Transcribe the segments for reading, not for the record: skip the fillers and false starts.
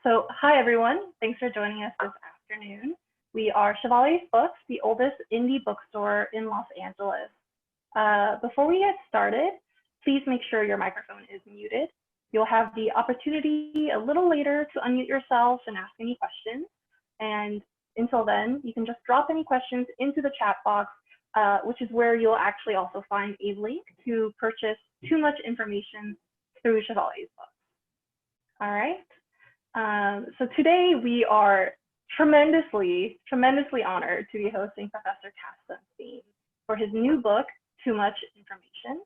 Hi everyone. Thanks for joining us this afternoon. We are Chevalier's Books, the oldest indie bookstore in Los Angeles. Before we get started, please make sure your microphone is muted. You'll have the opportunity a little later to unmute yourself and ask any questions. And until then, you can just drop any questions into the chat box, which is where you'll actually also find a link to purchase Too Much Information through Chevalier's Books. All right. So today we are tremendously honored to be hosting Professor Cass Sunstein for his new book, Too Much Information.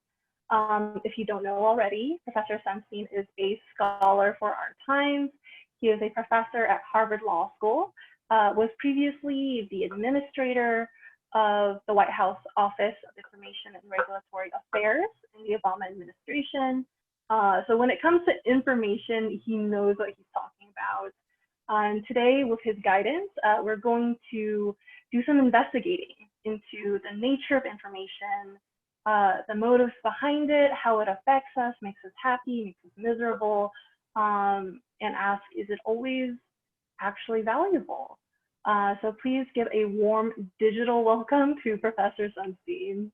If you don't know already, Professor Sunstein is a scholar for our times. He is a professor at Harvard Law School, was previously the administrator of the White House Office of Information and Regulatory Affairs in the Obama administration. So when it comes to information, he knows what he's talking about. And today, with his guidance, we're going to do some investigating into the nature of information, the motives behind it, how it affects us, makes us happy, makes us miserable, and ask, is it always actually valuable? So please give a warm digital welcome to Professor Sunstein.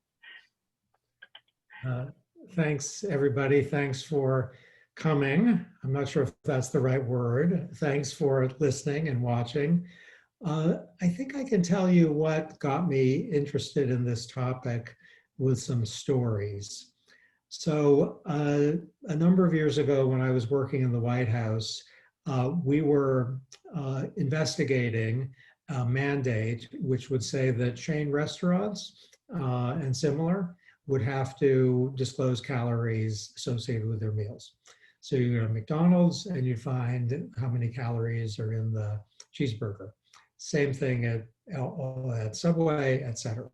Thanks, everybody. Thanks for coming. I'm not sure if that's the right word. Thanks for listening and watching. I think I can tell you what got me interested in this topic with some stories. So a number of years ago when I was working in the White House, we were investigating a mandate which would say that chain restaurants and similar would have to disclose calories associated with their meals. So you go to McDonald's and you find how many calories are in the cheeseburger. Same thing at Subway, etc.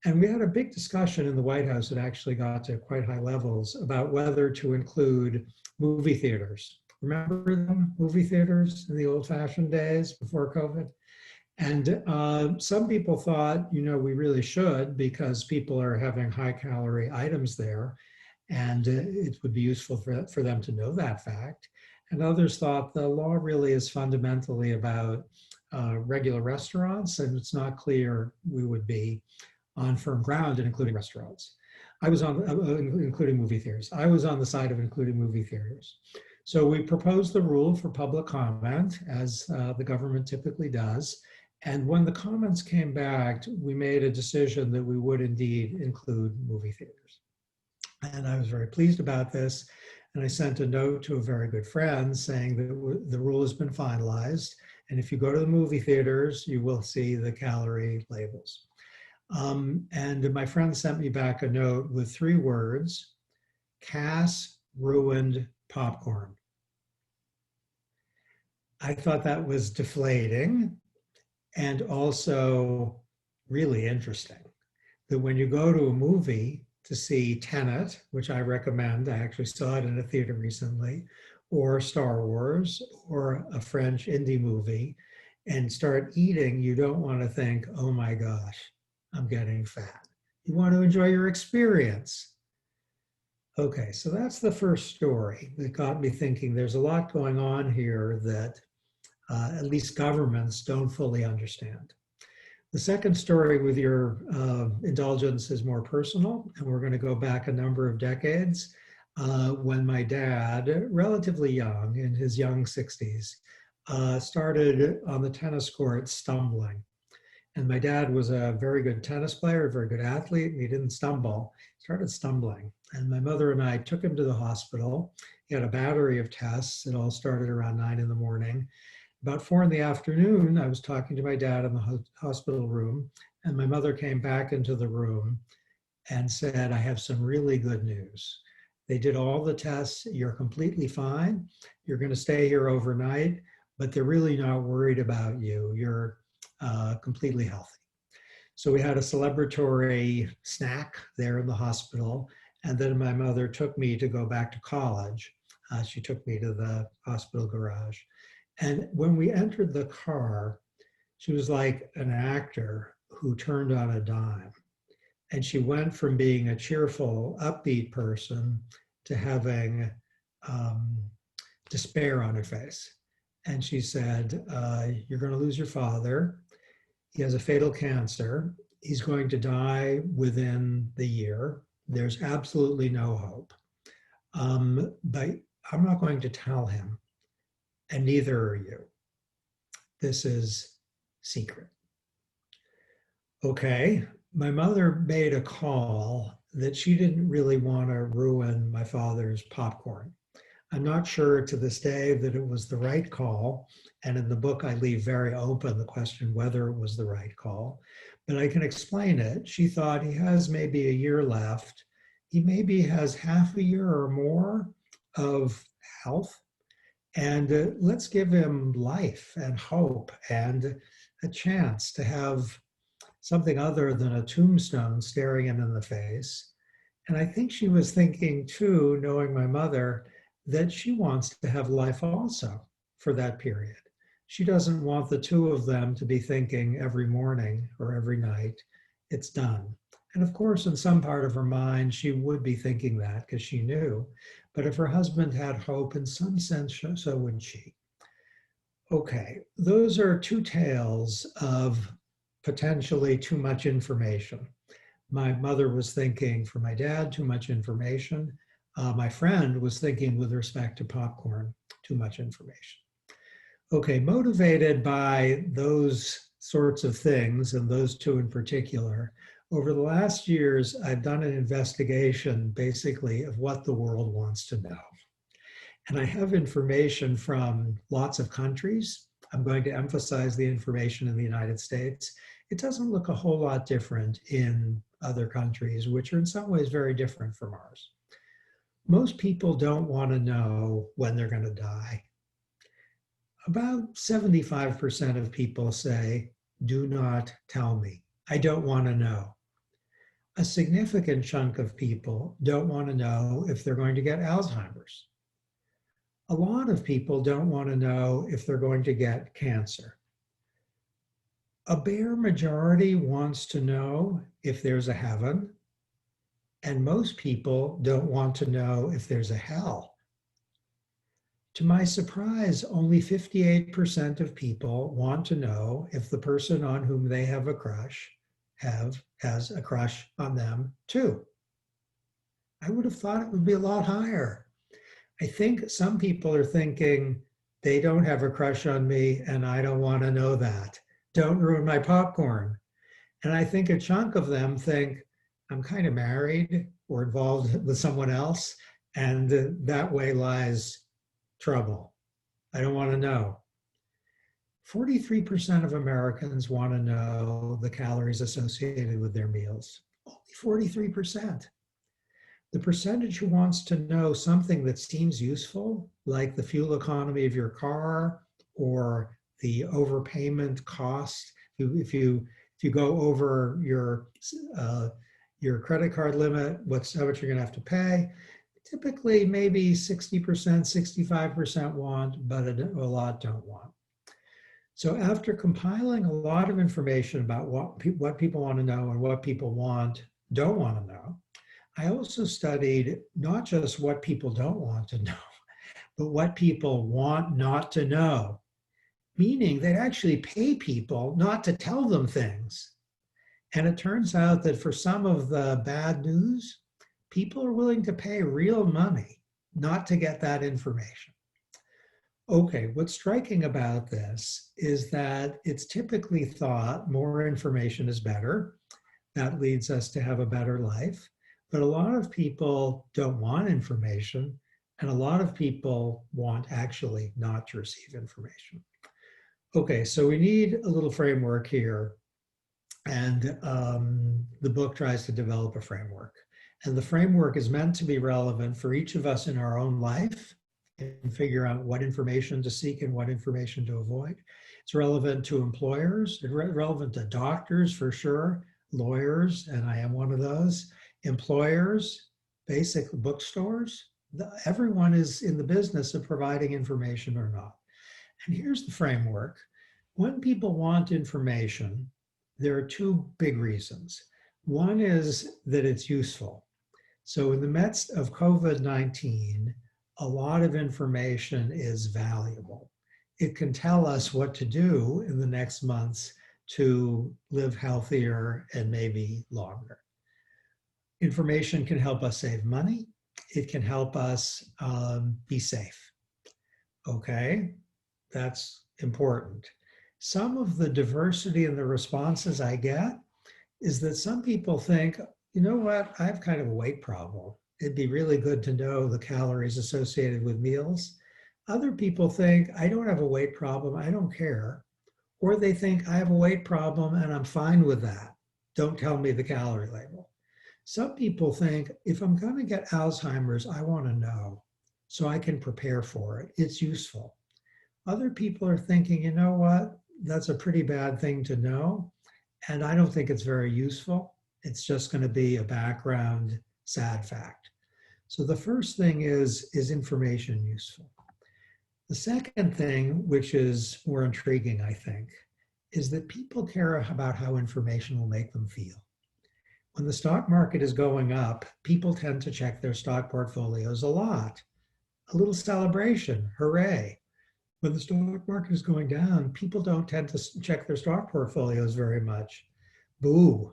And we had a big discussion in the White House that actually got to quite high levels about whether to include movie theaters. Remember them, movie theaters in the old-fashioned days before COVID? And some people thought, we really should because people are having high-calorie items there, and it would be useful for them to know that fact. And others thought the law really is fundamentally about regular restaurants, and it's not clear we would be on firm ground in including restaurants. I was on including movie theaters. I was on the side of including movie theaters. So we proposed the rule for public comment, as the government typically does. And when the comments came back, we made a decision that we would indeed include movie theaters. And I was very pleased about this. And I sent a note to a very good friend saying that the rule has been finalized. And if you go to the movie theaters, you will see the calorie labels. And my friend sent me back a note with 3 words: Cass ruined popcorn. I thought that was deflating and also really interesting, that when you go to a movie to see Tenet, which I recommend, I actually saw it in a theater recently, or Star Wars, or a French indie movie, and start eating, you don't want to think, oh my gosh, I'm getting fat. You want to enjoy your experience. Okay, so that's the first story that got me thinking there's a lot going on here that at least governments don't fully understand. The second story, with your indulgence, is more personal, and we're going to go back a number of decades when my dad, relatively young, in his young 60s, started on the tennis court stumbling. And my dad was a very good tennis player, a very good athlete, and he didn't stumble, he started stumbling. And my mother and I took him to the hospital. He had a battery of tests. It all started around 9 in the morning. About 4 in the afternoon, I was talking to my dad in the hospital room, and my mother came back into the room and said, I have some really good news. They did all the tests. You're completely fine. You're going to stay here overnight, but they're really not worried about you. You're completely healthy. So we had a celebratory snack there in the hospital, and then my mother took me to go back to college. She took me to the hospital garage. And when we entered the car, she was like an actor who turned on a dime. And she went from being a cheerful, upbeat person to having despair on her face. And she said, you're going to lose your father. He has a fatal cancer. He's going to die within the year. There's absolutely no hope. But I'm not going to tell him, and neither are you. This is secret. Okay, my mother made a call that she didn't really want to ruin my father's popcorn. I'm not sure to this day that it was the right call. And in the book, I leave very open the question whether it was the right call. But I can explain it. She thought he has maybe a year left. He maybe has half a year or more of health. And let's give him life and hope and a chance to have something other than a tombstone staring him in the face. And I think she was thinking too, knowing my mother, that she wants to have life also for that period. She doesn't want the two of them to be thinking every morning or every night, it's done. And of course, in some part of her mind, she would be thinking that because she knew. But if her husband had hope, in some sense, so would she. Okay, those are two tales of potentially too much information. My mother was thinking for my dad, too much information. My friend was thinking with respect to popcorn, too much information. Okay, motivated by those sorts of things, and those two in particular, over the last years, I've done an investigation basically of what the world wants to know. And I have information from lots of countries. I'm going to emphasize the information in the United States. It doesn't look a whole lot different in other countries, which are in some ways very different from ours. Most people don't want to know when they're going to die. About 75% of people say, do not tell me. I don't want to know. A significant chunk of people don't want to know if they're going to get Alzheimer's. A lot of people don't want to know if they're going to get cancer. A bare majority wants to know if there's a heaven, and most people don't want to know if there's a hell. To my surprise, only 58% of people want to know if the person on whom they have a crush has a crush on them too. I would have thought it would be a lot higher. I think some people are thinking, they don't have a crush on me and I don't want to know that. Don't ruin my popcorn. And I think a chunk of them think, I'm kind of married or involved with someone else, and that way lies trouble. I don't want to know. 43% of Americans want to know the calories associated with their meals. Only 43%. The percentage who wants to know something that seems useful, like the fuel economy of your car or the overpayment cost, if you go over your credit card limit, how much you're going to have to pay, typically maybe 60%, 65% want, but a lot don't want. So after compiling a lot of information about what people want to know and what people don't want to know, I also studied not just what people don't want to know, but what people want not to know, meaning they actually pay people not to tell them things. And it turns out that for some of the bad news, people are willing to pay real money not to get that information. Okay, what's striking about this is that it's typically thought more information is better. That leads us to have a better life. But a lot of people don't want information, and a lot of people want actually not to receive information. Okay, so we need a little framework here, and the book tries to develop a framework. And the framework is meant to be relevant for each of us in our own life and figure out what information to seek and what information to avoid. It's relevant to employers, it's relevant to doctors for sure, lawyers, and I am one of those, employers, basic bookstores. Everyone is in the business of providing information or not. And here's the framework. When people want information, there are two big reasons. One is that it's useful. So in the midst of COVID-19, a lot of information is valuable. it can tell us what to do in the next months to live healthier and maybe longer. Information can help us save money. It can help us be safe. Okay, that's important. Some of the diversity in the responses I get is that some people think, you know what, I have kind of a weight problem. It'd be really good to know the calories associated with meals. Other people think, I don't have a weight problem, I don't care. Or they think, I have a weight problem and I'm fine with that. Don't tell me the calorie label. Some people think, if I'm going to get Alzheimer's, I want to know so I can prepare for it. It's useful. Other people are thinking, you know what, that's a pretty bad thing to know, and I don't think it's very useful. It's just going to be a background sad fact. So the first thing is information useful? The second thing, which is more intriguing, I think, is that people care about how information will make them feel. When the stock market is going up, people tend to check their stock portfolios a lot. A little celebration, hooray. When the stock market is going down, people don't tend to check their stock portfolios very much. Boo.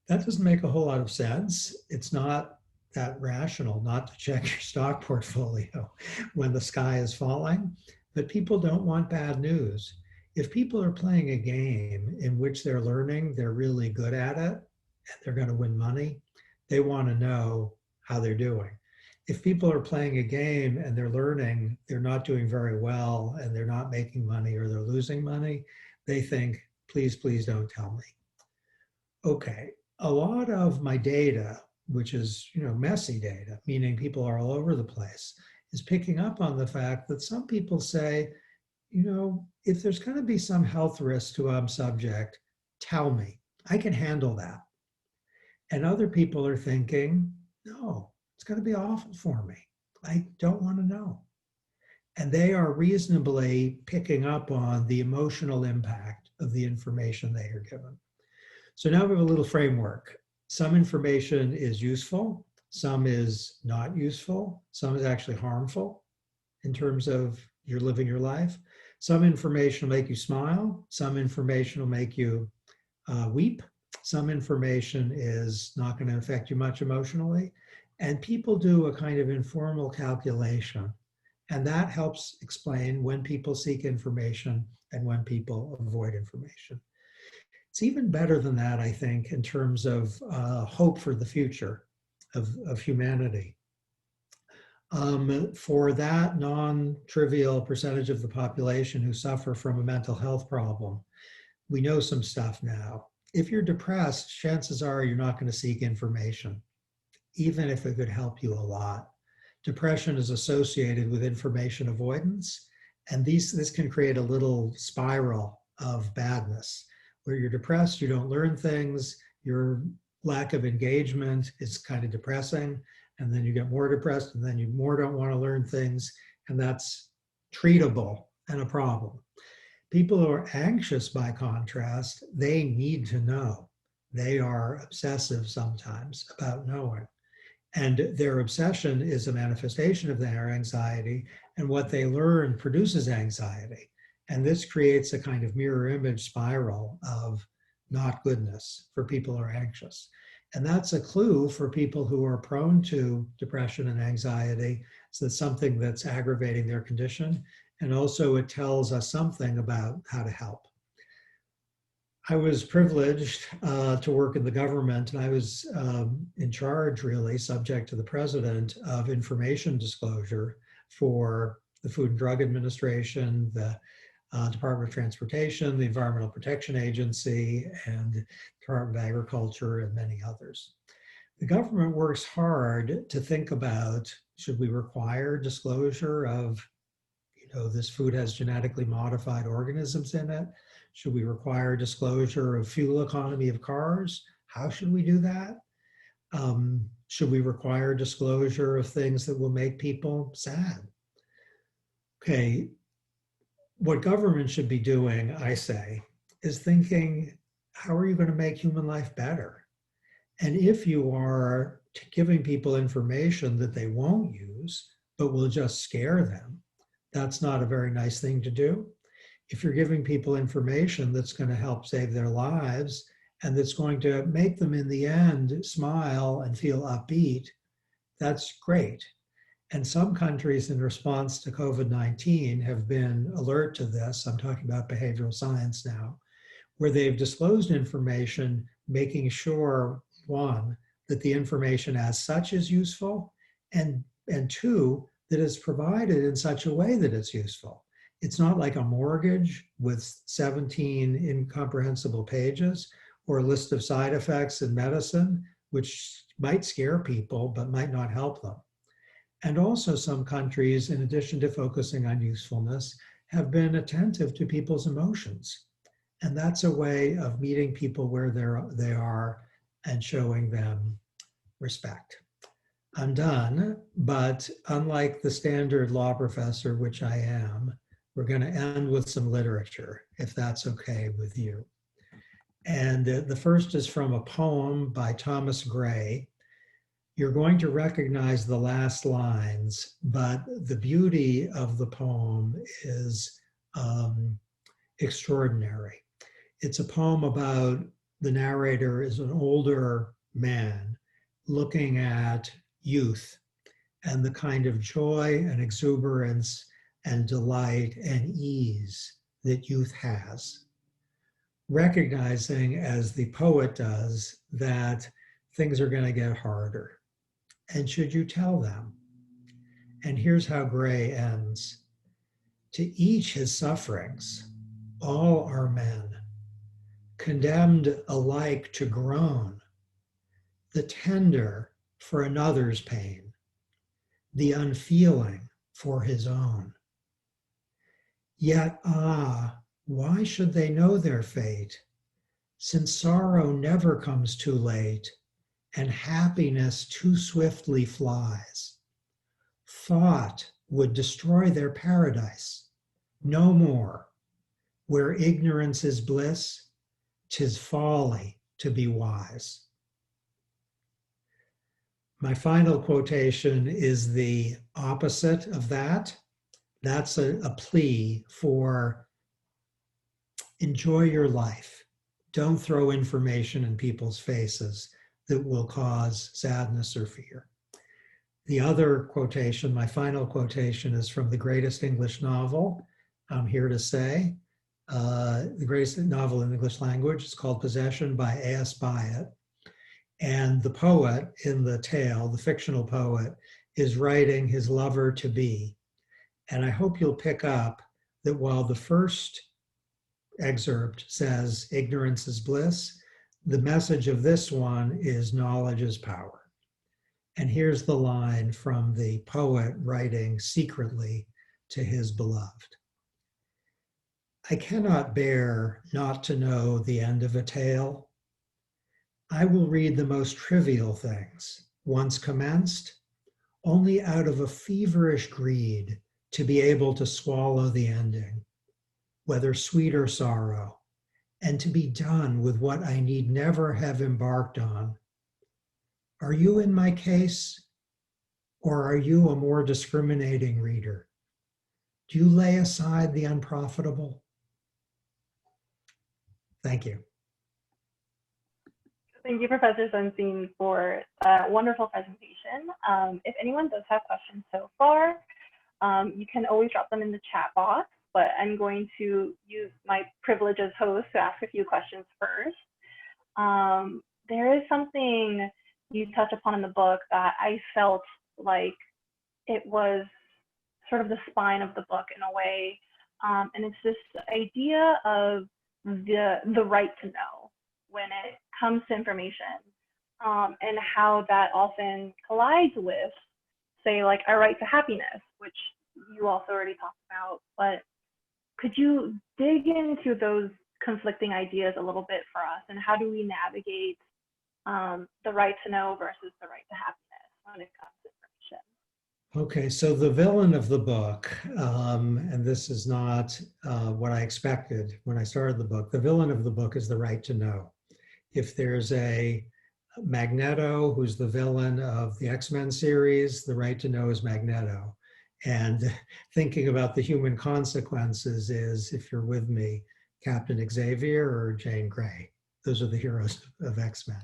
That doesn't make a whole lot of sense. It's not that rational not to check your stock portfolio when the sky is falling, but people don't want bad news. If people are playing a game in which they're learning, they're really good at it, and they're going to win money, they want to know how they're doing. If people are playing a game and they're learning, they're not doing very well and they're not making money or they're losing money, they think, please, please don't tell me. Okay, a lot of my data, which is, messy data, meaning people are all over the place, is picking up on the fact that some people say, if there's going to be some health risk to I'm subject, tell me. I can handle that. And other people are thinking, no, it's going to be awful for me. I don't want to know. And they are reasonably picking up on the emotional impact of the information they are given. So now we have a little framework. Some information is useful, some is not useful, some is actually harmful in terms of you're living your life. Some information will make you smile, some information will make you weep, some information is not going to affect you much emotionally. And people do a kind of informal calculation, and that helps explain when people seek information and when people avoid information. It's even better than that, I think, in terms of hope for the future of humanity. For that non-trivial percentage of the population who suffer from a mental health problem, we know some stuff now. If you're depressed, chances are you're not going to seek information, even if it could help you a lot. Depression is associated with information avoidance, and this can create a little spiral of badness. Where you're depressed, you don't learn things, your lack of engagement is kind of depressing, and then you get more depressed, and then you more don't want to learn things, and that's treatable and a problem. People who are anxious, by contrast, they need to know. They are obsessive sometimes about knowing. And their obsession is a manifestation of their anxiety, and what they learn produces anxiety. And this creates a kind of mirror image spiral of not goodness for people who are anxious. And that's a clue for people who are prone to depression and anxiety. So it's something that's aggravating their condition. And also it tells us something about how to help. I was privileged to work in the government, and I was in charge, really, subject to the president, of information disclosure for the Food and Drug Administration, the Department of Transportation, the Environmental Protection Agency, and Department of Agriculture, and many others. The government works hard to think about, should we require disclosure of, this food has genetically modified organisms in it? Should we require disclosure of fuel economy of cars? How should we do that? Should we require disclosure of things that will make people sad? Okay, what government should be doing, I say, is thinking, how are you going to make human life better? And if you are giving people information that they won't use, but will just scare them, That's not a very nice thing to do. If you're giving people information that's going to help save their lives and that's going to make them in the end smile and feel upbeat, that's great. And some countries in response to COVID-19 have been alert to this. I'm talking about behavioral science now, where they've disclosed information, making sure, one, that the information as such is useful, and two, that it's provided in such a way that it's useful. It's not like a mortgage with 17 incomprehensible pages or a list of side effects in medicine, which might scare people but might not help them. And also some countries, in addition to focusing on usefulness, have been attentive to people's emotions. And that's a way of meeting people where they are and showing them respect. I'm done, but unlike the standard law professor, which I am, we're going to end with some literature, if that's okay with you. And the first is from a poem by Thomas Gray. You're going to recognize the last lines, but the beauty of the poem is extraordinary. It's a poem about the narrator is an older man looking at youth and the kind of joy and exuberance and delight and ease that youth has, recognizing, as the poet does, that things are going to get harder. And should you tell them? And here's how Gray ends. To each his sufferings, all are men, condemned alike to groan, the tender for another's pain, the unfeeling for his own. Yet, why should they know their fate, since sorrow never comes too late, and happiness too swiftly flies? Thought would destroy their paradise. No more. Where ignorance is bliss, 'tis folly to be wise. My final quotation is the opposite of that. That's a plea for enjoy your life. Don't throw information in people's faces that will cause sadness or fear. The other quotation, my final quotation, is from the greatest English novel, I'm here to say. The greatest novel in the English language is called Possession by A.S. Byatt. And the poet in the tale, the fictional poet, is writing his lover-to-be. And I hope you'll pick up that while the first excerpt says ignorance is bliss, the message of this one is knowledge is power. And here's the line from the poet writing secretly to his beloved. I cannot bear not to know the end of a tale. I will read the most trivial things, once commenced, only out of a feverish greed to be able to swallow the ending, whether sweet or sorrow, and to be done with what I need never have embarked on. Are you in my case, or are you a more discriminating reader? Do you lay aside the unprofitable? Thank you. Thank you, Professor Sunstein, for that wonderful presentation. If anyone does have questions so far, you can always drop them in the chat box, but I'm going to use my privilege as host to ask a few questions first. There is something you touch upon in the book that I felt like it was sort of the spine of the book in a way, and it's this idea of the right to know when it comes to information, and how that often collides with, say, like our right to happiness, which you also already talked about. But could you dig into those conflicting ideas a little bit for us, and how do we navigate the right to know versus the right to happiness when it comes to information? Okay, so the villain of the book, and this is not what I expected when I started the book, the villain of the book is the right to know. If there's a Magneto, who's the villain of the X-Men series, the right to know is Magneto. And thinking about the human consequences is, if you're with me, Captain Xavier or Jane Grey. Those are the heroes of X-Men.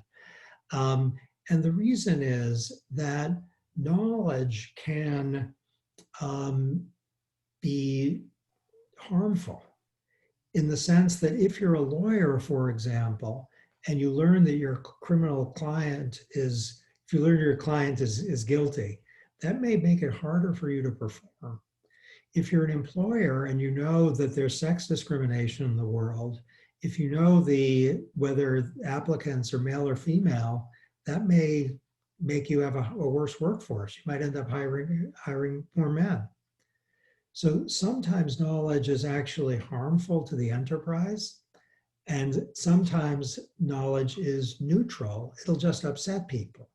And the reason is that knowledge can be harmful, in the sense that if you're a lawyer, for example, and you learn that your criminal client is, if you learn your client is guilty, that may make it harder for you to perform. If you're an employer and you know that there's sex discrimination in the world, if you know whether applicants are male or female, that may make you have a worse workforce. You might end up hiring more men. So sometimes knowledge is actually harmful to the enterprise, and sometimes knowledge is neutral. It'll just upset people.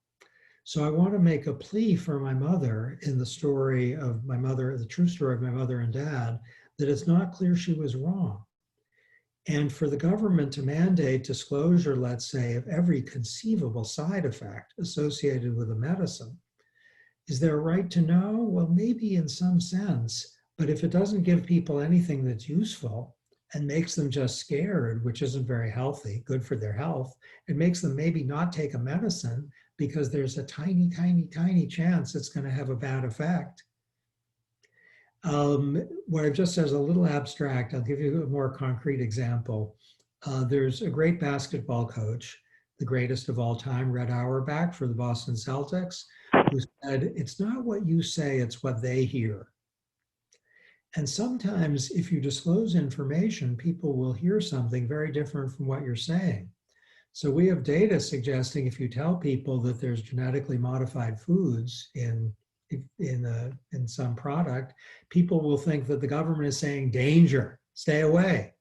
So I want to make a plea for my mother in the story of my mother, the true story of my mother and dad, that it's not clear she was wrong. And for the government to mandate disclosure, let's say, of every conceivable side effect associated with a medicine, is there a right to know? Well, maybe in some sense, but if it doesn't give people anything that's useful and makes them just scared, which isn't very healthy, good for their health, it makes them maybe not take a medicine because there's a tiny, tiny, tiny chance it's going to have a bad effect. What I've just said is a little abstract. I'll give you a more concrete example. There's a great basketball coach, the greatest of all time, Red Auerbach for the Boston Celtics, who said, it's not what you say, it's what they hear. And sometimes if you disclose information, people will hear something very different from what you're saying. So we have data suggesting if you tell people that there's genetically modified foods in some product, people will think that the government is saying, danger, stay away,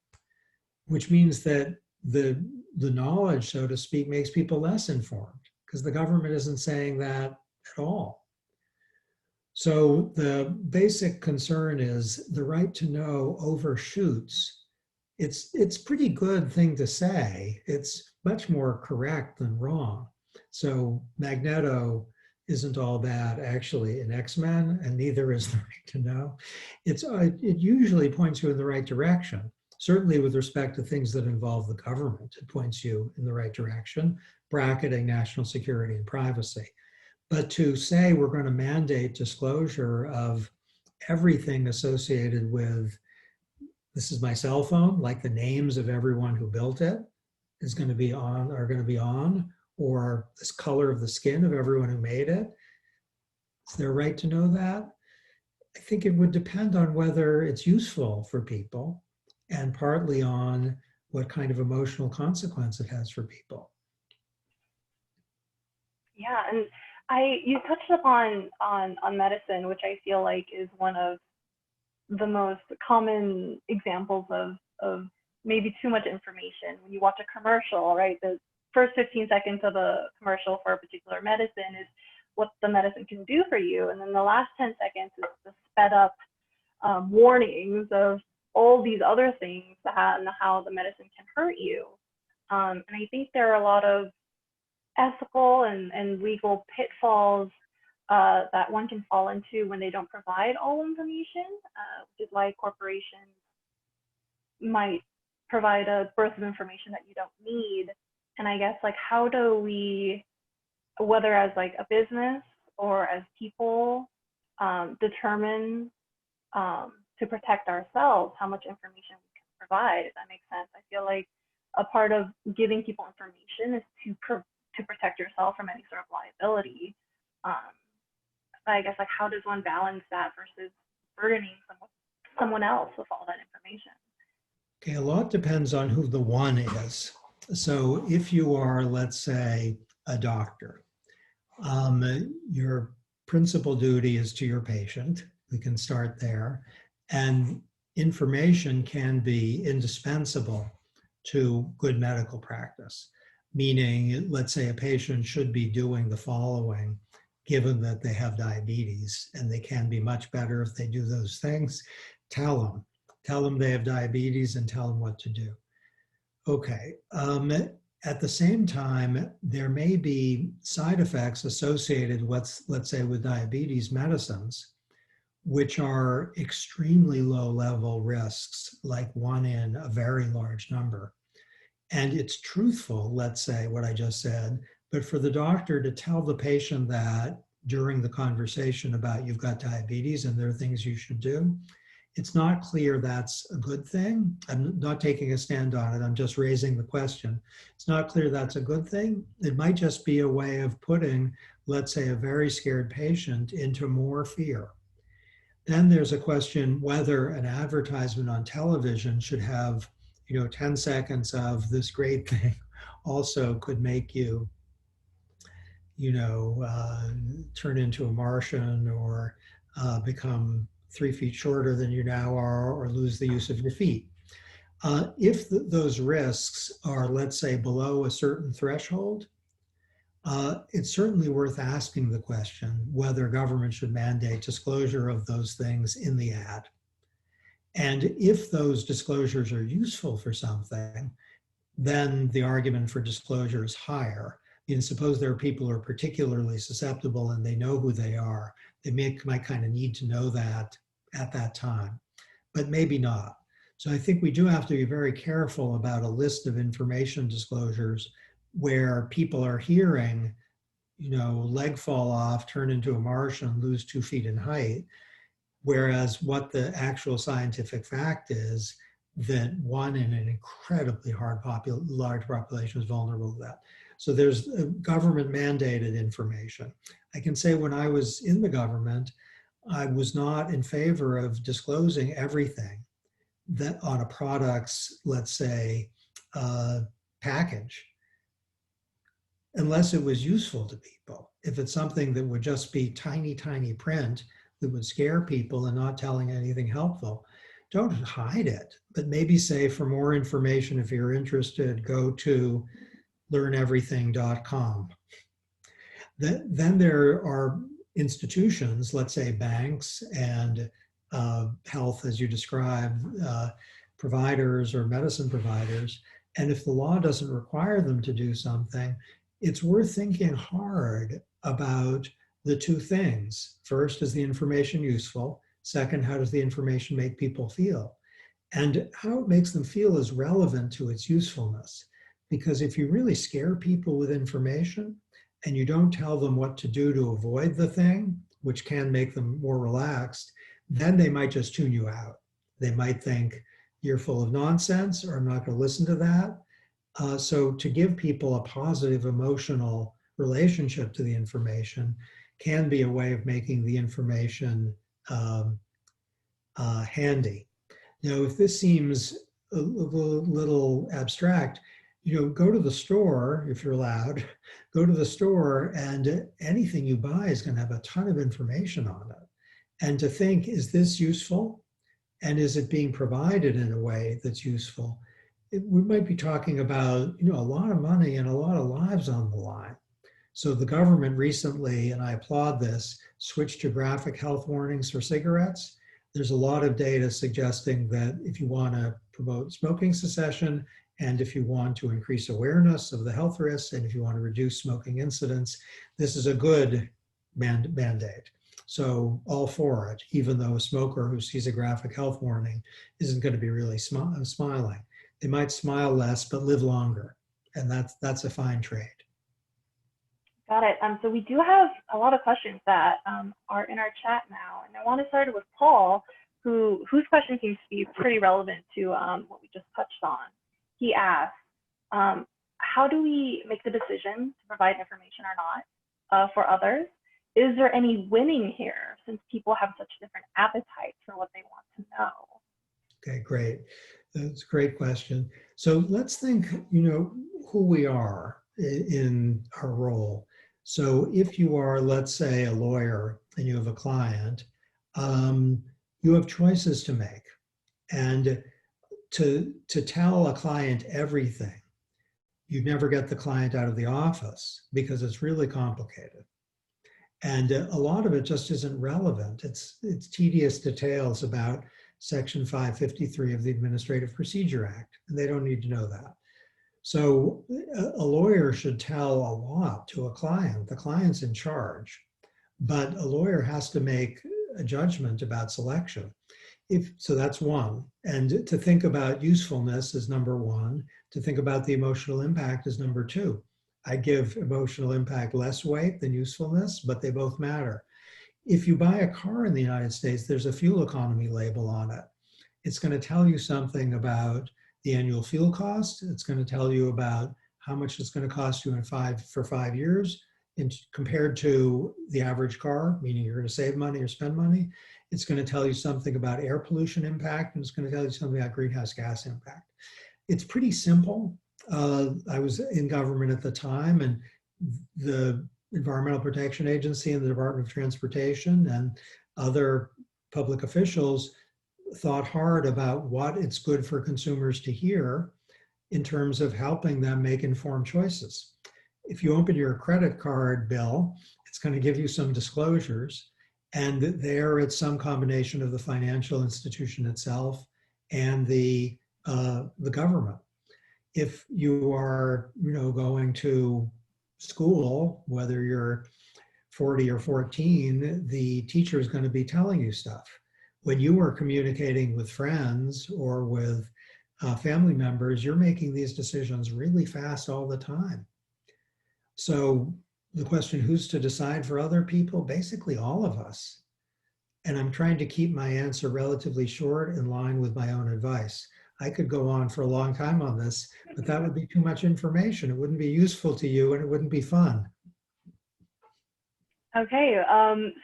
which means that the knowledge, so to speak, makes people less informed because the government isn't saying that at all. So the basic concern is the right to know overshoots. It's pretty good thing to say. It's much more correct than wrong. So Magneto isn't all bad actually in X-Men, and neither is the right to know. It usually points you in the right direction. Certainly with respect to things that involve the government, it points you in the right direction, bracketing national security and privacy. But to say we're going to mandate disclosure of everything associated with, this is my cell phone, like the names of everyone who built it are going to be on, or this color of the skin of everyone who made it. Is there a right to know that? I think it would depend on whether it's useful for people and partly on what kind of emotional consequence it has for people. Yeah, and you touched upon on medicine, which I feel like is one of the most common examples of maybe too much information. When you watch a commercial, right, the first 15 seconds of a commercial for a particular medicine is what the medicine can do for you, and then the last 10 seconds is the sped up warnings of all these other things and how the medicine can hurt you. And I think there are a lot of ethical and legal pitfalls that one can fall into when they don't provide all information, which is why corporations might provide a burst of information that you don't need. And I guess, like, how do we, whether as like a business or as people, determine to protect ourselves how much information we can provide, if that makes sense? I feel like a part of giving people information is to protect yourself from any sort of liability. But I guess, like, how does one balance that versus burdening someone else with all that information? Okay, a lot depends on who the one is. So if you are, let's say, a doctor, your principal duty is to your patient. We can start there. And information can be indispensable to good medical practice, meaning, let's say a patient should be doing the following, given that they have diabetes, and they can be much better if they do those things. Tell them they have diabetes and tell them what to do. Okay. At the same time, there may be side effects associated with, let's say, with diabetes medicines, which are extremely low level risks, like 1 in a very large number. And it's truthful, let's say, what I just said, but for the doctor to tell the patient that during the conversation about you've got diabetes and there are things you should do, it's not clear that's a good thing. I'm not taking a stand on it. I'm just raising the question. It's not clear that's a good thing. It might just be a way of putting, let's say, a very scared patient into more fear. Then there's a question whether an advertisement on television should have, 10 seconds of this great thing also could make you, turn into a Martian or become 3 feet shorter than you now are or lose the use of your feet. If those risks are, let's say, below a certain threshold, it's certainly worth asking the question whether government should mandate disclosure of those things in the ad. And if those disclosures are useful for something, then the argument for disclosure is higher. Suppose there are people who are particularly susceptible and they know who they are. They might kind of need to know that at that time, but maybe not. So I think we do have to be very careful about a list of information disclosures where people are hearing, leg fall off, turn into a Martian, lose 2 feet in height, whereas what the actual scientific fact is that 1 in an incredibly large population is vulnerable to that. So there's government mandated information. I can say when I was in the government, I was not in favor of disclosing everything that on a product's, let's say, package, unless it was useful to people. If it's something that would just be tiny, tiny print that would scare people and not telling anything helpful, don't hide it, but maybe say for more information, if you're interested, go to learneverything.com. Then there are institutions, let's say banks and health, as you described, providers or medicine providers. And if the law doesn't require them to do something, it's worth thinking hard about the two things. First, is the information useful? Second, how does the information make people feel? And how it makes them feel is relevant to its usefulness. Because if you really scare people with information and you don't tell them what to do to avoid the thing, which can make them more relaxed, then they might just tune you out. They might think you're full of nonsense or I'm not going to listen to that. So to give people a positive emotional relationship to the information can be a way of making the information handy. Now, if this seems a little abstract, go to the store, if you're allowed, go to the store and anything you buy is going to have a ton of information on it. And to think, is this useful? And is it being provided in a way that's useful? We might be talking about, a lot of money and a lot of lives on the line. So the government recently, and I applaud this, switched to graphic health warnings for cigarettes. There's a lot of data suggesting that if you want to promote smoking cessation, and if you want to increase awareness of the health risks, and if you want to reduce smoking incidence, this is a good mandate. So all for it, even though a smoker who sees a graphic health warning isn't going to be really smiling. They might smile less, but live longer. And that's a fine trade. Got it. So we do have a lot of questions that are in our chat now. And I want to start with Paul, whose question seems to be pretty relevant to what we just touched on. He asked, how do we make the decision to provide information or not for others? Is there any winning here since people have such different appetites for what they want to know? Okay, great. That's a great question. So let's think, who we are in our role. So if you are, let's say, a lawyer and you have a client, you have choices to make. And to tell a client everything, you'd never get the client out of the office because it's really complicated. And a lot of it just isn't relevant. It's tedious details about Section 553 of the Administrative Procedure Act, and they don't need to know that. So a lawyer should tell a lot to a client. The client's in charge, but a lawyer has to make a judgment about selection. So that's one. And to think about usefulness is number one. To think about the emotional impact is number two. I give emotional impact less weight than usefulness, but they both matter. If you buy a car in the United States, there's a fuel economy label on it. It's going to tell you something about the annual fuel cost. It's going to tell you about how much it's going to cost you for 5 years compared to the average car, meaning you're going to save money or spend money. It's going to tell you something about air pollution impact, and it's going to tell you something about greenhouse gas impact. It's pretty simple. I was in government at the time, and the Environmental Protection Agency and the Department of Transportation and other public officials thought hard about what it's good for consumers to hear in terms of helping them make informed choices. If you open your credit card bill, it's going to give you some disclosures, and there it's some combination of the financial institution itself and the government. If you are, going to school, whether you're 40 or 14, the teacher is going to be telling you stuff. When you are communicating with friends or with family members, you're making these decisions really fast all the time. So the question, who's to decide for other people? Basically all of us. And I'm trying to keep my answer relatively short, in line with my own advice. I could go on for a long time on this, but that would be too much information. It wouldn't be useful to you, and it wouldn't be fun. Okay,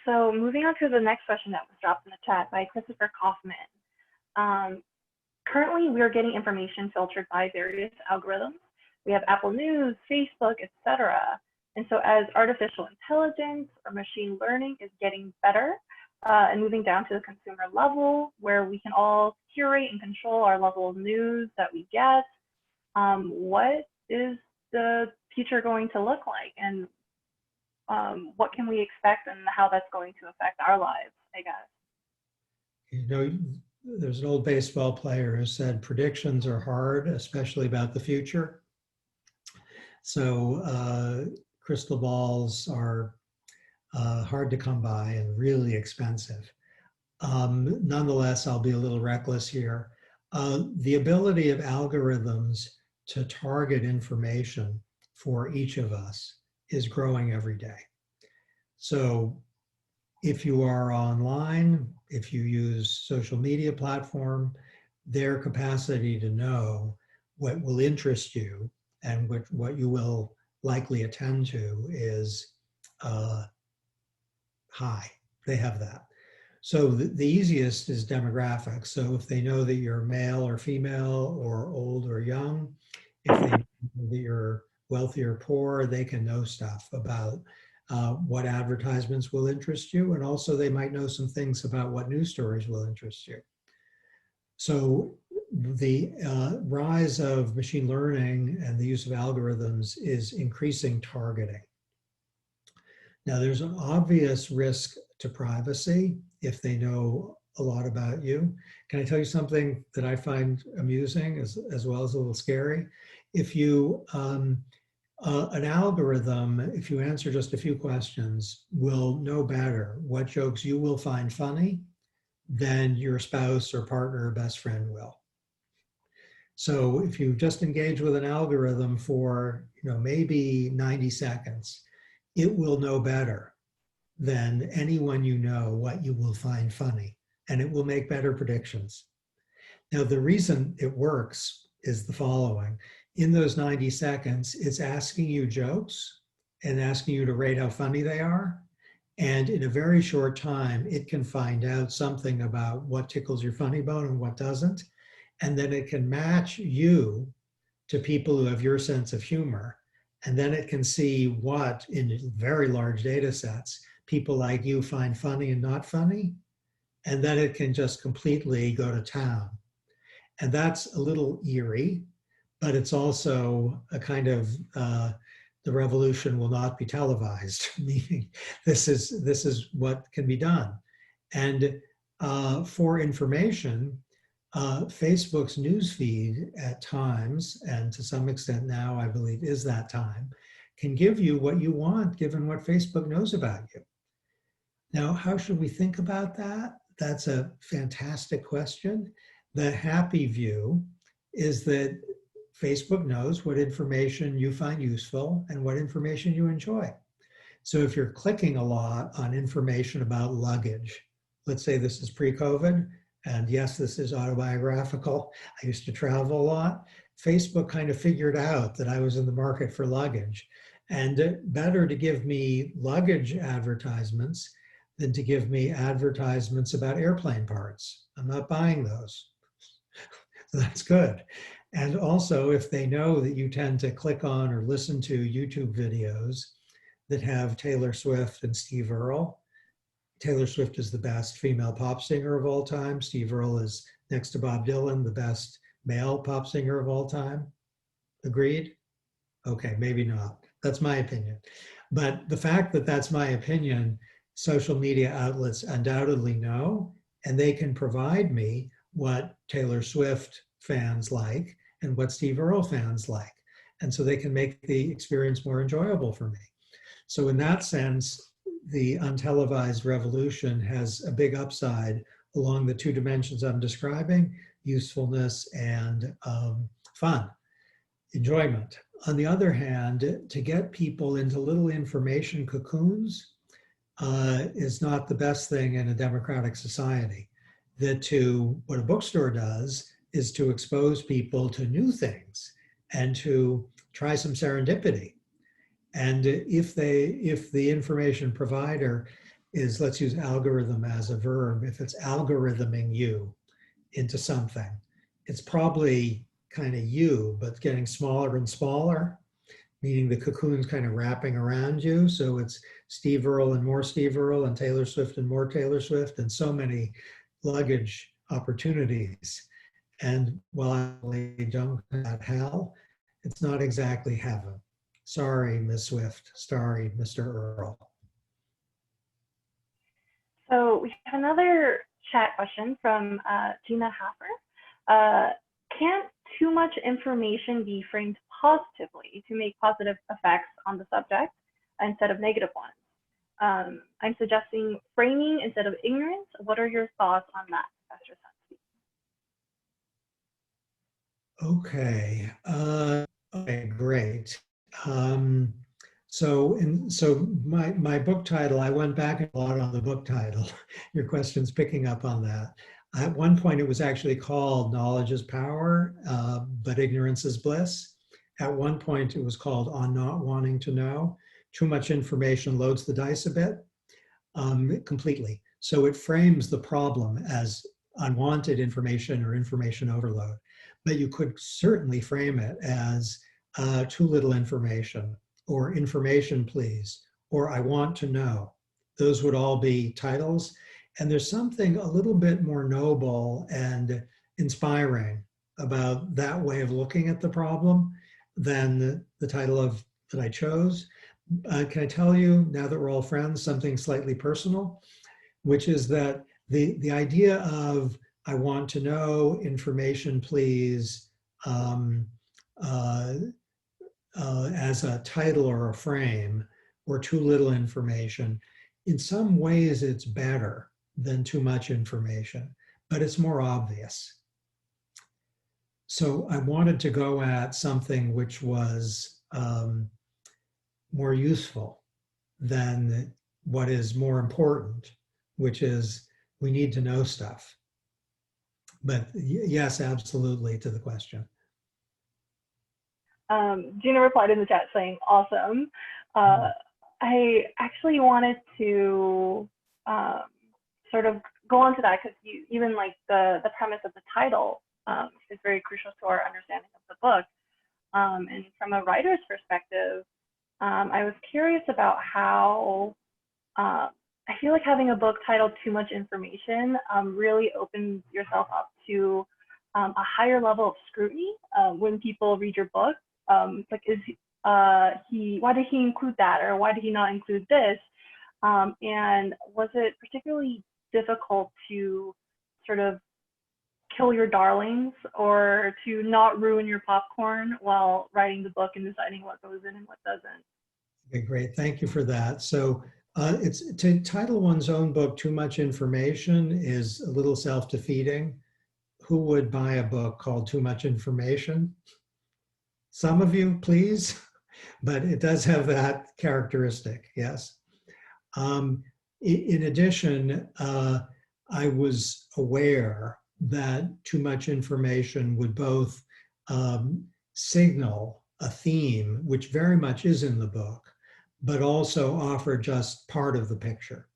so moving on to the next question that was dropped in the chat by Christopher Kaufman. Currently, we are getting information filtered by various algorithms. We have Apple News, Facebook, etc. And so as artificial intelligence or machine learning is getting better and moving down to the consumer level, where we can all curate and control our level of news that we get, what is the future going to look like? And what can we expect and how that's going to affect our lives, I guess. There's an old baseball player who said predictions are hard, especially about the future. So crystal balls are hard to come by and really expensive. Nonetheless, I'll be a little reckless here. The ability of algorithms to target information for each of us is growing every day. So if you are online, if you use social media platform, their capacity to know what will interest you and what you will likely attend to is high. They have that. So the easiest is demographics. So if they know that you're male or female or old or young, if they know that you're wealthy or poor, they can know stuff about what advertisements will interest you. And also they might know some things about what news stories will interest you. So the rise of machine learning and the use of algorithms is increasing targeting. Now, there's an obvious risk to privacy if they know a lot about you. Can I tell you something that I find amusing as well as a little scary? If you, an algorithm, if you answer just a few questions, will know better what jokes you will find funny than your spouse or partner or best friend will. So if you just engage with an algorithm for, maybe 90 seconds, it will know better than anyone you know what you will find funny, and it will make better predictions. Now, the reason it works is the following. In those 90 seconds, it's asking you jokes and asking you to rate how funny they are. And in a very short time, it can find out something about what tickles your funny bone and what doesn't. And then it can match you to people who have your sense of humor. And then it can see what, in very large data sets, people like you find funny and not funny. And then it can just completely go to town. And that's a little eerie, but it's also a kind of, the revolution will not be televised, meaning this is what can be done. And for information, Facebook's newsfeed at times, and to some extent now I believe is that time, can give you what you want given what Facebook knows about you. Now, how should we think about that? That's a fantastic question. The happy view is that Facebook knows what information you find useful and what information you enjoy. So if you're clicking a lot on information about luggage, let's say this is pre-COVID, and yes, this is autobiographical. I used to travel a lot. Facebook kind of figured out that I was in the market for luggage, and better to give me luggage advertisements than to give me advertisements about airplane parts. I'm not buying those. So that's good. And also, if they know that you tend to click on or listen to YouTube videos that have Taylor Swift and Steve Earle, Taylor Swift is the best female pop singer of all time. Steve Earle is, next to Bob Dylan, the best male pop singer of all time. Agreed? Okay, maybe not. That's my opinion. But the fact that that's my opinion, social media outlets undoubtedly know, and they can provide me what Taylor Swift fans like and what Steve Earle fans like. And so they can make the experience more enjoyable for me. So in that sense, the untelevised revolution has a big upside along the two dimensions I'm describing, usefulness and fun, enjoyment. On the other hand, to get people into little information cocoons is not the best thing in a democratic society. What a bookstore does is to expose people to new things and to try some serendipity. And if the information provider is, let's use algorithm as a verb, if it's algorithming you into something, it's probably kind of you, but getting smaller and smaller, meaning the cocoon's kind of wrapping around you. So it's Steve Earle and more Steve Earle and Taylor Swift and more Taylor Swift and so many luggage opportunities. And while I don't have hell, it's not exactly heaven. Sorry, Ms. Swift. Sorry, Mr. Earle. So we have another chat question from Gina Haffer. Can't too much information be framed positively to make positive effects on the subject instead of negative ones? I'm suggesting framing instead of ignorance. What are your thoughts on that, Professor Sunstein? Okay, great. So my book title, I went back a lot on the book title. Your question's picking up on that. At one point, it was actually called Knowledge is Power, but Ignorance is Bliss. At one point, it was called On Not Wanting to Know. Too much information loads the dice a bit, completely. So it frames the problem as unwanted information or information overload. But you could certainly frame it as too little information, or information please, or I want to know. Those would all be titles. And there's something a little bit more noble and inspiring about that way of looking at the problem than the title that I chose. Can I tell you, now that we're all friends, something slightly personal, which is that the idea of I want to know, information please, as a title or a frame, or too little information, in some ways it's better than too much information, but it's more obvious. So I wanted to go at something which was more useful than what is more important, which is we need to know stuff. But yes, absolutely to the question. Gina replied in the chat saying, awesome. I actually wanted to sort of go on to that because even like the premise of the title is very crucial to our understanding of the book. And from a writer's perspective, I was curious about how I feel like having a book titled Too Much Information really opens yourself up to a higher level of scrutiny when people read your book. It's like, why did he include that? Or why did he not include this? And was it particularly difficult to sort of kill your darlings or to not ruin your popcorn while writing the book and deciding what goes in and what doesn't? Okay, great. Thank you for that. So It's to title one's own book too much information is a little self-defeating. Who would buy a book called Too Much Information? Some of you, please, but it does have that characteristic, yes. In addition, I was aware that too much information would both signal a theme, which very much is in the book, but also offer just part of the picture.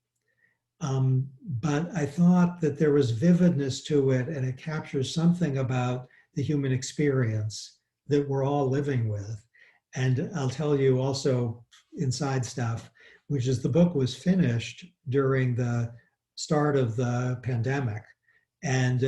But I thought that there was vividness to it, and it captures something about the human experience that we're all living with. And I'll tell you also inside stuff, which is the book was finished during the start of the pandemic. And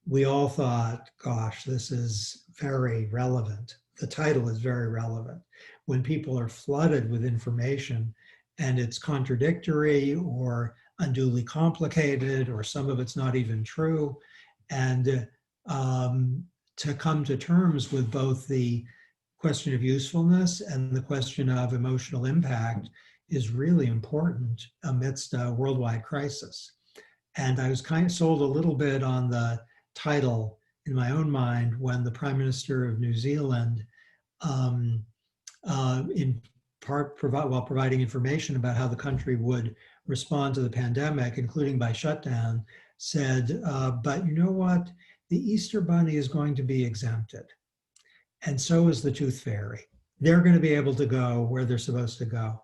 we all thought, gosh, this is very relevant. The title is very relevant. When people are flooded with information and it's contradictory or unduly complicated, or some of it's not even true, and to come to terms with both the question of usefulness and the question of emotional impact is really important amidst a worldwide crisis. And I was kind of sold a little bit on the title in my own mind when the Prime Minister of New Zealand, in part while providing information about how the country would respond to the pandemic, including by shutdown, said, but you know what? The Easter Bunny is going to be exempted. And so is the Tooth Fairy. They're going to be able to go where they're supposed to go.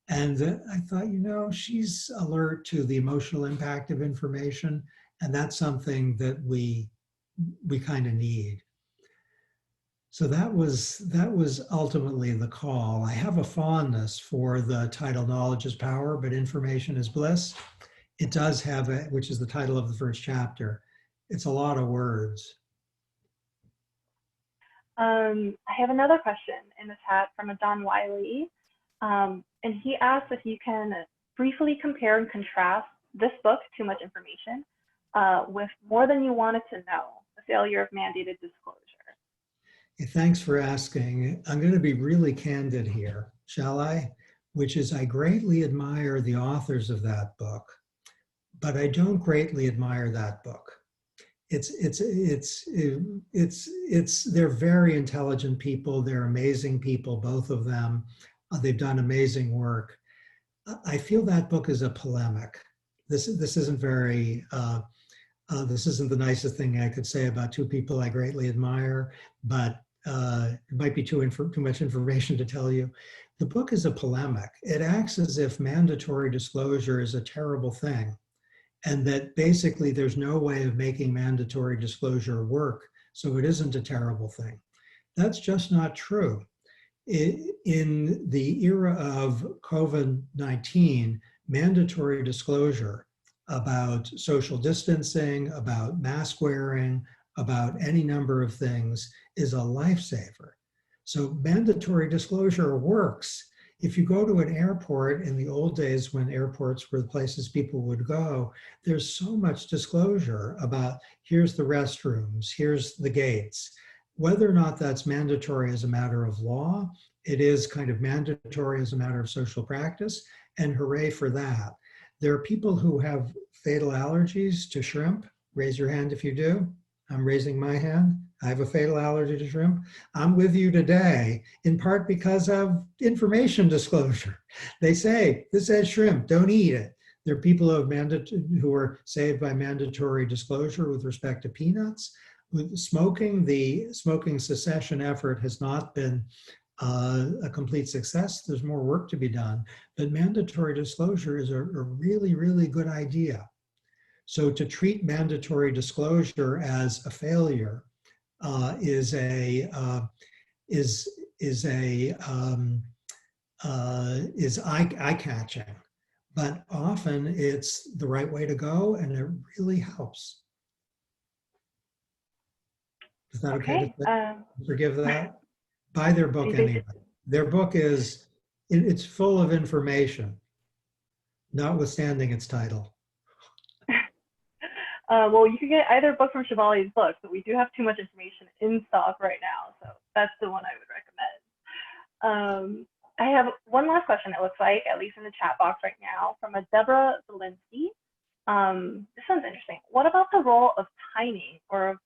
And I thought, you know, she's alert to the emotional impact of information. And that's something that we kind of need. So that was ultimately the call. I have a fondness for the title Knowledge is Power, but Information is Bliss. It does have it, which is the title of the first chapter. It's a lot of words. I have another question in the chat from a Don Wiley. And he asks if you can briefly compare and contrast this book, Too Much Information, with More Than You Wanted to Know, The Failure of Mandated Disclosure. Thanks for asking. I'm going to be really candid here, shall I? Which is, I greatly admire the authors of that book, but I don't greatly admire that book. They're very intelligent people. They're amazing people, both of them. They've done amazing work. I feel that book is a polemic. This isn't very. This isn't the nicest thing I could say about two people I greatly admire, but it might be too much information to tell you. The book is a polemic. It acts as if mandatory disclosure is a terrible thing, and that basically there's no way of making mandatory disclosure work, so it isn't a terrible thing. That's just not true. In the era of COVID-19, mandatory disclosure about social distancing, about mask wearing, about any number of things is a lifesaver. So mandatory disclosure works. If you go to an airport in the old days when airports were the places people would go, there's so much disclosure about here's the restrooms, here's the gates. Whether or not that's mandatory as a matter of law, it is kind of mandatory as a matter of social practice, and hooray for that. There are people who have fatal allergies to shrimp. Raise your hand if you do. I'm raising my hand. I have a fatal allergy to shrimp. I'm with you today, in part because of information disclosure. They say, this says shrimp, don't eat it. There are people who are saved by mandatory disclosure with respect to peanuts. With smoking, the smoking cessation effort has not been a complete success. There's more work to be done, but mandatory disclosure is a really, really good idea. So to treat mandatory disclosure as a failure is eye-catching, but often it's the right way to go, and it really helps. Is that okay to say? Forgive that? Buy their book anyway. Their book is, it's full of information, notwithstanding its title. Well, you can get either book from Shivali's books, but we do have Too Much Information in stock right now, so that's the one I would recommend. I have one last question, it looks like, at least in the chat box right now, from a Deborah Zelinsky. This sounds interesting. What about the role of timing or of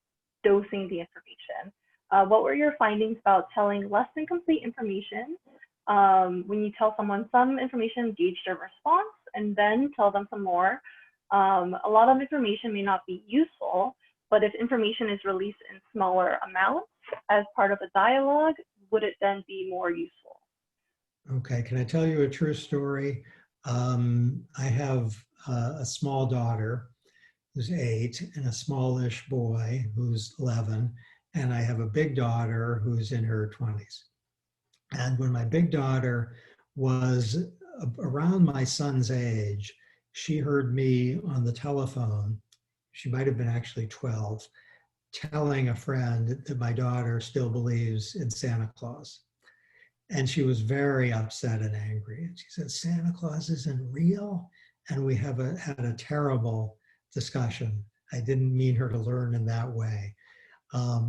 dosing the information? What were your findings about telling less than complete information? When you tell someone some information, gauge their response, and then tell them some more. A lot of information may not be useful, but if information is released in smaller amounts as part of a dialogue, would it then be more useful? Okay, can I tell you a true story? I have a small daughter who's 8 and a smallish boy who's 11, and I have a big daughter who's in her 20s. And when my big daughter was around my son's age, she heard me on the telephone, she might have been actually 12, telling a friend that my daughter still believes in Santa Claus. And she was very upset and angry. And she said, Santa Claus isn't real. And we had a terrible discussion. I didn't mean her to learn in that way.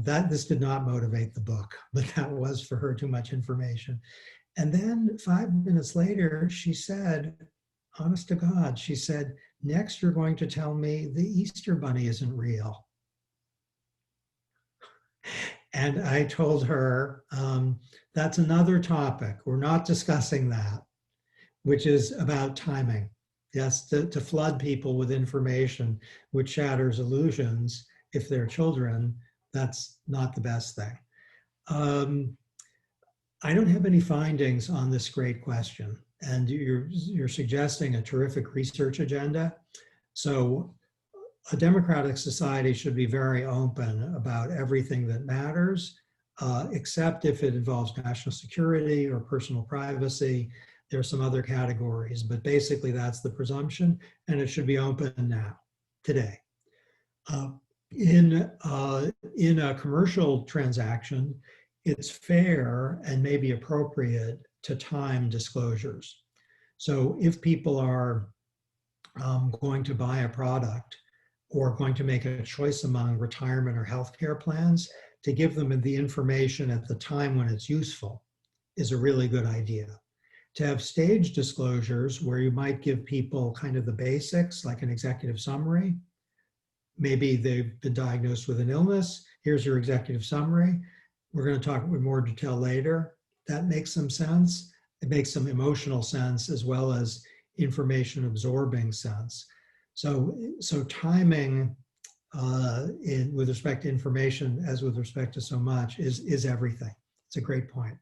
This did not motivate the book, but that was for her too much information. And then 5 minutes later, she said, honest to God, she said, next you're going to tell me the Easter Bunny isn't real. And I told her, that's another topic. We're not discussing that, which is about timing. Yes, to flood people with information which shatters illusions, if they're children, that's not the best thing. I don't have any findings on this great question. And you're suggesting a terrific research agenda. So a democratic society should be very open about everything that matters, except if it involves national security or personal privacy. There are some other categories, but basically that's the presumption, and it should be open now, today. In a commercial transaction, it's fair and maybe appropriate to time disclosures. So if people are going to buy a product or going to make a choice among retirement or healthcare plans, to give them the information at the time when it's useful is a really good idea. To have stage disclosures where you might give people kind of the basics, like an executive summary. Maybe they've been diagnosed with an illness. Here's your executive summary. We're going to talk in more detail later. That makes some sense. It makes some emotional sense as well as information absorbing sense. So timing with respect to information, as with respect to so much, is everything. It's a great point.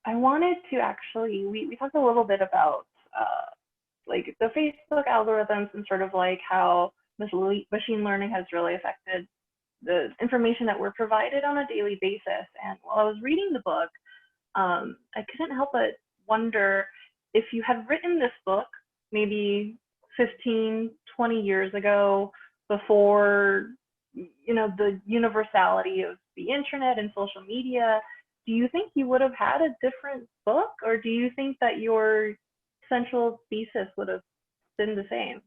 I wanted to actually, we talked a little bit about like the Facebook algorithms and sort of like how machine learning has really affected the information that we're provided on a daily basis. And while I was reading the book, I couldn't help but wonder if you had written this book maybe 15, 20 years ago, before, you know, the universality of the internet and social media, do you think you would have had a different book, or do you think that your central thesis would have been the same?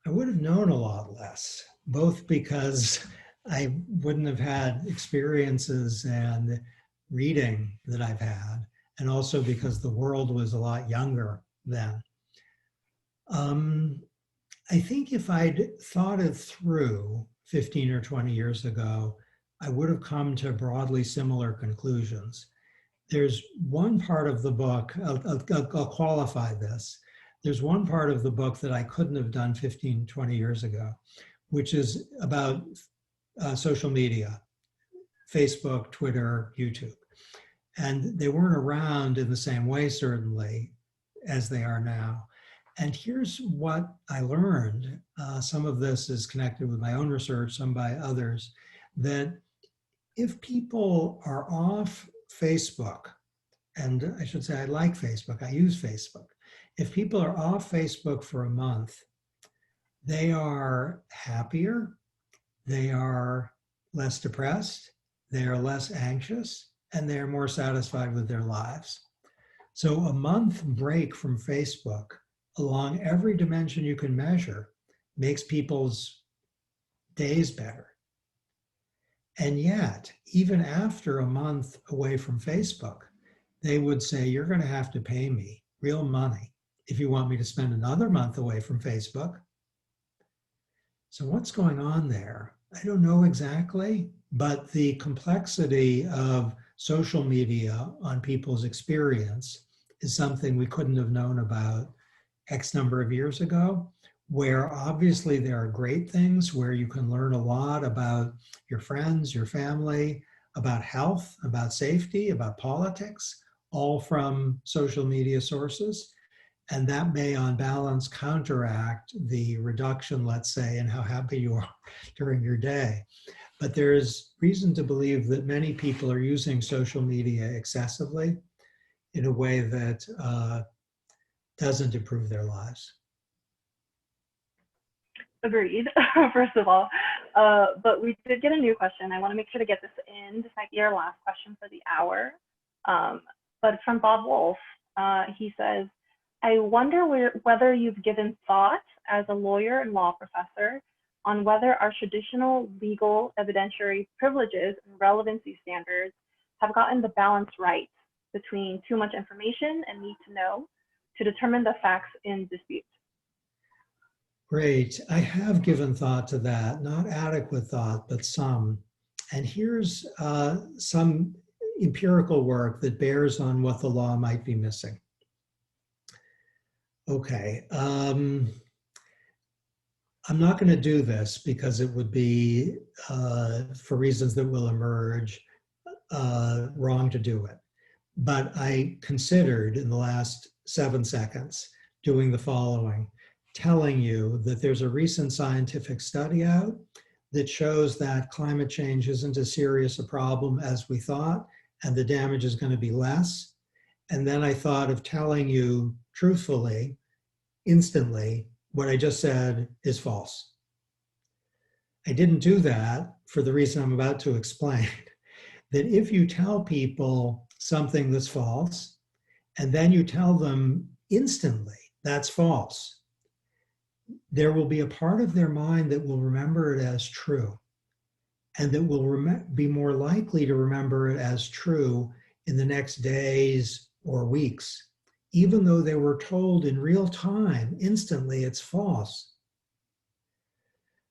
I would have known a lot less, both because I wouldn't have had experiences and reading that I've had, and also because the world was a lot younger then. I think if I'd thought it through 15 or 20 years ago, I would have come to broadly similar conclusions. There's one part of the book, I'll qualify this. There's one part of the book that I couldn't have done 15, 20 years ago, which is about social media, Facebook, Twitter, YouTube. And they weren't around in the same way, certainly, as they are now. And here's what I learned. Some of this is connected with my own research, some by others, that if people are off Facebook, and I should say I like Facebook, I use Facebook. If people are off Facebook for a month, they are happier, they are less depressed, they are less anxious, and they are more satisfied with their lives. So a month break from Facebook along every dimension you can measure makes people's days better. And yet, even after a month away from Facebook, they would say, you're going to have to pay me real money if you want me to spend another month away from Facebook. So what's going on there? I don't know exactly, but the complexity of social media on people's experience is something we couldn't have known about X number of years ago, where obviously there are great things where you can learn a lot about your friends, your family, about health, about safety, about politics, all from social media sources. And that may, on balance, counteract the reduction, let's say, in how happy you are during your day. But there is reason to believe that many people are using social media excessively in a way that doesn't improve their lives. Agreed, first of all. But we did get a new question. I want to make sure to get this in. This might be our last question for the hour. But it's from Bob Wolf. He says, I wonder whether you've given thought as a lawyer and law professor on whether our traditional legal evidentiary privileges and relevancy standards have gotten the balance right between too much information and need to know to determine the facts in dispute. Great. I have given thought to that, not adequate thought, but some. And here's some empirical work that bears on what the law might be missing. Okay. I'm not going to do this because it would be, for reasons that will emerge, wrong to do it. But I considered in the last 7 seconds doing the following, telling you that there's a recent scientific study out that shows that climate change isn't as serious a problem as we thought, and the damage is going to be less. And then I thought of telling you truthfully, instantly, what I just said is false. I didn't do that for the reason I'm about to explain, that if you tell people something that's false, and then you tell them instantly that's false, there will be a part of their mind that will remember it as true, and that will be more likely to remember it as true in the next days or weeks, even though they were told in real time, instantly, it's false.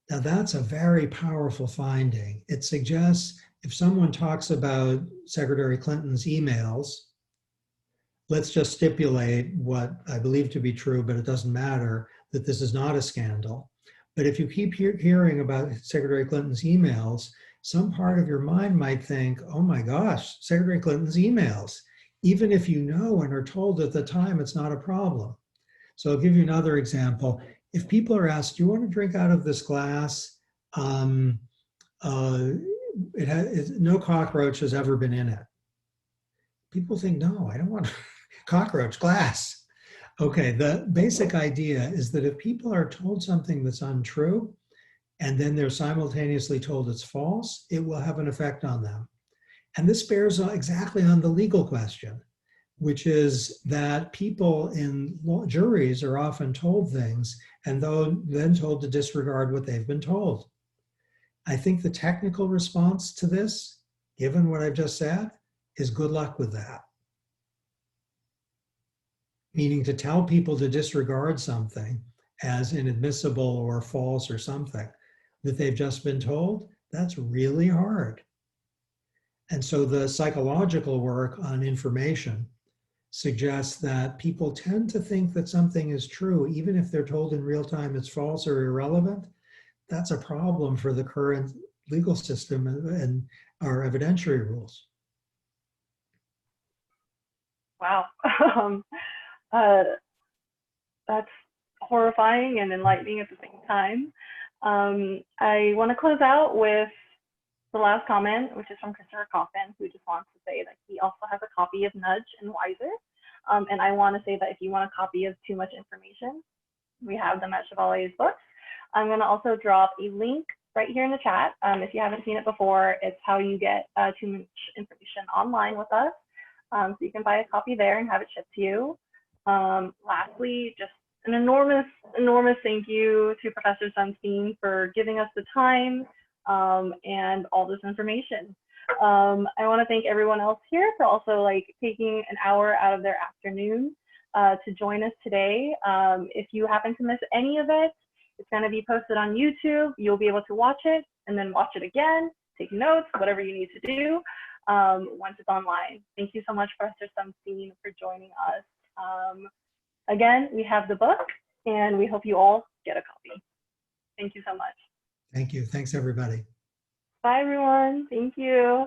Now that's a very powerful finding. It suggests if someone talks about Secretary Clinton's emails, let's just stipulate what I believe to be true, but it doesn't matter, that this is not a scandal. But if you keep hearing about Secretary Clinton's emails, some part of your mind might think, oh my gosh, Secretary Clinton's emails, even if you know and are told at the time it's not a problem. So I'll give you another example. If people are asked, do you want to drink out of this glass? No cockroach has ever been in it. People think, no, I don't want cockroach glass. Okay, the basic idea is that if people are told something that's untrue, and then they're simultaneously told it's false, it will have an effect on them. And this bears exactly on the legal question, which is that people in juries are often told things and then told to disregard what they've been told. I think the technical response to this, given what I've just said, is good luck with that. Meaning to tell people to disregard something as inadmissible or false or something that they've just been told, that's really hard. And so the psychological work on information suggests that people tend to think that something is true, even if they're told in real time it's false or irrelevant. That's a problem for the current legal system and our evidentiary rules. Wow. That's horrifying and enlightening at the same time. I want to close out with the last comment, which is from Christopher Coffin, who just wants to say that he also has a copy of Nudge and Wiser. And I want to say that if you want a copy of Too Much Information, we have them at Chevalier's Books. I'm going to also drop a link right here in the chat. If you haven't seen it before, it's how you get Too Much Information online with us. So you can buy a copy there and have it shipped to you. Lastly, just an enormous thank you to Professor Sunstein for giving us the time and all this information. I want to thank everyone else here for also like taking an hour out of their afternoon to join us today. If you happen to miss any of it, it's going to be posted on YouTube. You'll be able to watch it and then watch it again, take notes, whatever you need to do once it's online. Thank you so much, Professor Sunstein, for joining us. Again, we have the book, and we hope you all get a copy. Thank you so much. Thank you. Thanks, everybody. Bye, everyone. Thank you.